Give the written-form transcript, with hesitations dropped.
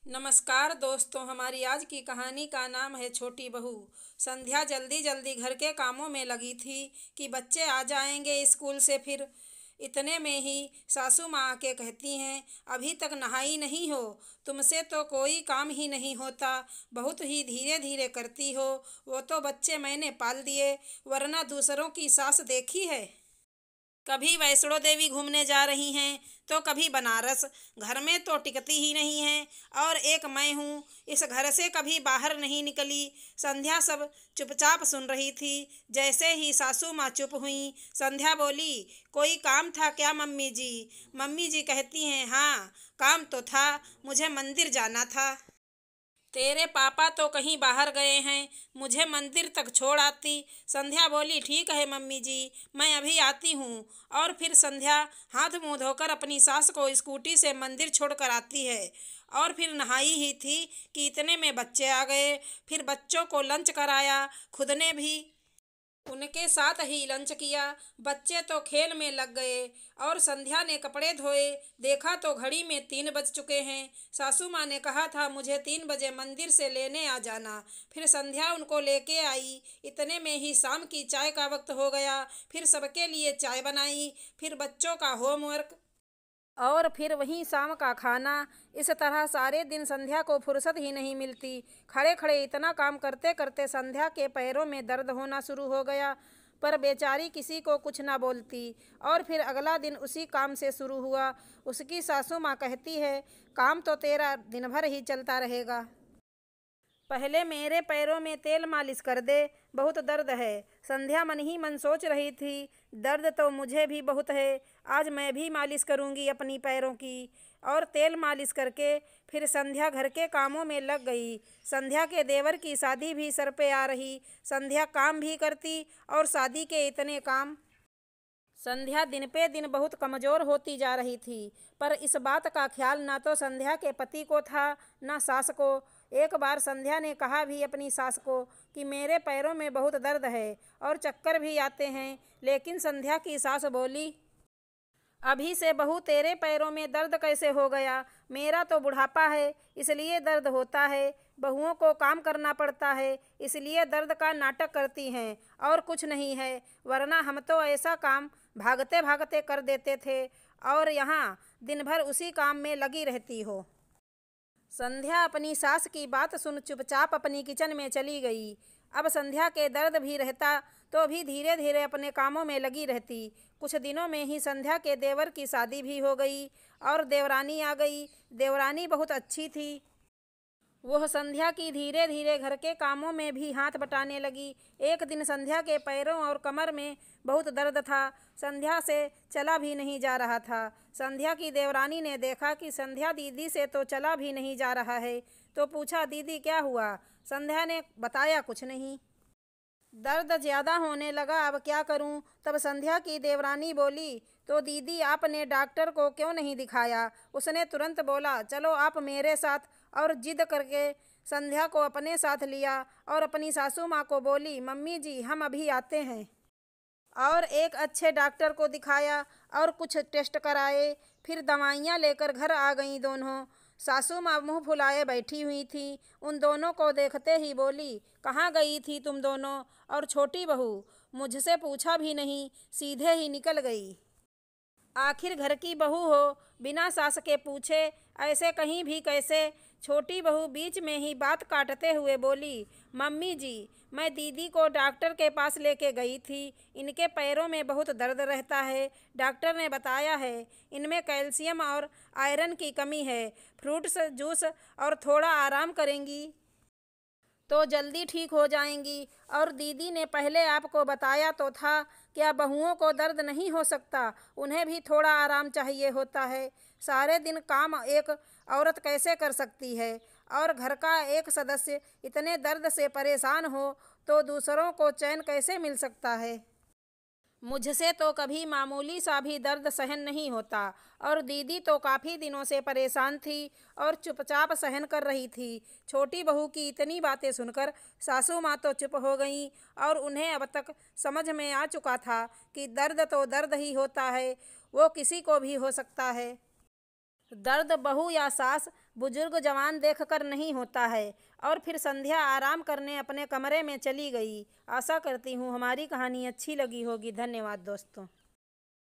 नमस्कार दोस्तों, हमारी आज की कहानी का नाम है छोटी बहू। संध्या जल्दी जल्दी घर के कामों में लगी थी कि बच्चे आ जाएंगे स्कूल से। फिर इतने में ही सासू माँ आके कहती हैं, अभी तक नहाई नहीं हो? तुमसे तो कोई काम ही नहीं होता, बहुत ही धीरे धीरे करती हो। वो तो बच्चे मैंने पाल दिए, वरना दूसरों की सास देखी है। कभी वैष्णो देवी घूमने जा रही हैं तो कभी बनारस, घर में तो टिकती ही नहीं है। और एक मैं हूँ, इस घर से कभी बाहर नहीं निकली। संध्या सब चुपचाप सुन रही थी। जैसे ही सासू माँ चुप हुई, संध्या बोली, कोई काम था क्या मम्मी जी? मम्मी जी कहती हैं, हाँ काम तो था, मुझे मंदिर जाना था। तेरे पापा तो कहीं बाहर गए हैं, मुझे मंदिर तक छोड़ आती। संध्या बोली, ठीक है मम्मी जी, मैं अभी आती हूँ। और फिर संध्या हाथ मुंह धोकर अपनी सास को स्कूटी से मंदिर छोड़ कर आती है। और फिर नहाई ही थी कि इतने में बच्चे आ गए। फिर बच्चों को लंच कराया, खुद ने भी उनके साथ ही लंच किया। बच्चे तो खेल में लग गए और संध्या ने कपड़े धोए। देखा तो घड़ी में 3 बज चुके हैं। सासू माँ ने कहा था मुझे 3 बजे मंदिर से लेने आ जाना। फिर संध्या उनको लेके आई। इतने में ही शाम की चाय का वक्त हो गया। फिर सबके लिए चाय बनाई, फिर बच्चों का होमवर्क और फिर वहीं शाम का खाना। इस तरह सारे दिन संध्या को फुर्सत ही नहीं मिलती। खड़े खड़े इतना काम करते करते संध्या के पैरों में दर्द होना शुरू हो गया, पर बेचारी किसी को कुछ ना बोलती। और फिर अगला दिन उसी काम से शुरू हुआ। उसकी सासू माँ कहती है, काम तो तेरा दिन भर ही चलता रहेगा, पहले मेरे पैरों में तेल मालिश कर दे, बहुत दर्द है। संध्या मन ही मन सोच रही थी, दर्द तो मुझे भी बहुत है, आज मैं भी मालिश करूंगी अपनी पैरों की। और तेल मालिश करके फिर संध्या घर के कामों में लग गई। संध्या के देवर की शादी भी सर पे आ रही। संध्या काम भी करती और शादी के इतने काम। संध्या दिन पे दिन बहुत कमज़ोर होती जा रही थी, पर इस बात का ख्याल ना तो संध्या के पति को था, ना सास को। एक बार संध्या ने कहा भी अपनी सास को कि मेरे पैरों में बहुत दर्द है और चक्कर भी आते हैं। लेकिन संध्या की सास बोली, अभी से बहू तेरे पैरों में दर्द कैसे हो गया? मेरा तो बुढ़ापा है, इसलिए दर्द होता है। बहुओं को काम करना पड़ता है, इसलिए दर्द का नाटक करती हैं, और कुछ नहीं है। वरना हम तो ऐसा काम भागते भागते कर देते थे, और यहाँ दिन भर उसी काम में लगी रहती हो। संध्या अपनी सास की बात सुन चुपचाप अपनी किचन में चली गई। अब संध्या के दर्द भी रहता तो भी धीरे धीरे अपने कामों में लगी रहती। कुछ दिनों में ही संध्या के देवर की शादी भी हो गई और देवरानी आ गई। देवरानी बहुत अच्छी थी। वह संध्या की धीरे धीरे घर के कामों में भी हाथ बटाने लगी। एक दिन संध्या के पैरों और कमर में बहुत दर्द था। संध्या से चला भी नहीं जा रहा था। संध्या की देवरानी ने देखा कि संध्या दीदी से तो चला भी नहीं जा रहा है, तो पूछा, दीदी क्या हुआ? संध्या ने बताया, कुछ नहीं। दर्द ज़्यादा होने लगा, अब क्या करूं? तब संध्या की देवरानी बोली, तो दीदी आपने डॉक्टर को क्यों नहीं दिखाया? उसने तुरंत बोला, चलो आप मेरे साथ। और जिद करके संध्या को अपने साथ लिया और अपनी सासू माँ को बोली, मम्मी जी हम अभी आते हैं। और एक अच्छे डॉक्टर को दिखाया और कुछ टेस्ट कराए। फिर दवाइयाँ लेकर घर आ गईं दोनों। सासू माँ मुँह फुलाए बैठी हुई थी। उन दोनों को देखते ही बोली, कहाँ गई थी तुम दोनों? और छोटी बहू मुझसे पूछा भी नहीं, सीधे ही निकल गई। आखिर घर की बहू हो, बिना सास के पूछे ऐसे कहीं भी कैसे? छोटी बहू बीच में ही बात काटते हुए बोली, मम्मी जी मैं दीदी को डॉक्टर के पास लेके गई थी। इनके पैरों में बहुत दर्द रहता है। डॉक्टर ने बताया है इनमें कैल्शियम और आयरन की कमी है। फ्रूट्स जूस और थोड़ा आराम करेंगी तो जल्दी ठीक हो जाएंगी। और दीदी ने पहले आपको बताया तो था, क्या बहुओं को दर्द नहीं हो सकता? उन्हें भी थोड़ा आराम चाहिए होता है। सारे दिन काम एक औरत कैसे कर सकती है? और घर का एक सदस्य इतने दर्द से परेशान हो तो दूसरों को चैन कैसे मिल सकता है? मुझसे तो कभी मामूली सा भी दर्द सहन नहीं होता। और दीदी तो काफ़ी दिनों से परेशान थी और चुपचाप सहन कर रही थी। छोटी बहू की इतनी बातें सुनकर सासू माँ तो चुप हो गईं, और उन्हें अब तक समझ में आ चुका था कि दर्द तो दर्द ही होता है, वो किसी को भी हो सकता है। दर्द बहू या सास बुजुर्ग जवान देखकर नहीं होता है। और फिर संध्या आराम करने अपने कमरे में चली गई। आशा करती हूँ हमारी कहानी अच्छी लगी होगी। धन्यवाद दोस्तों।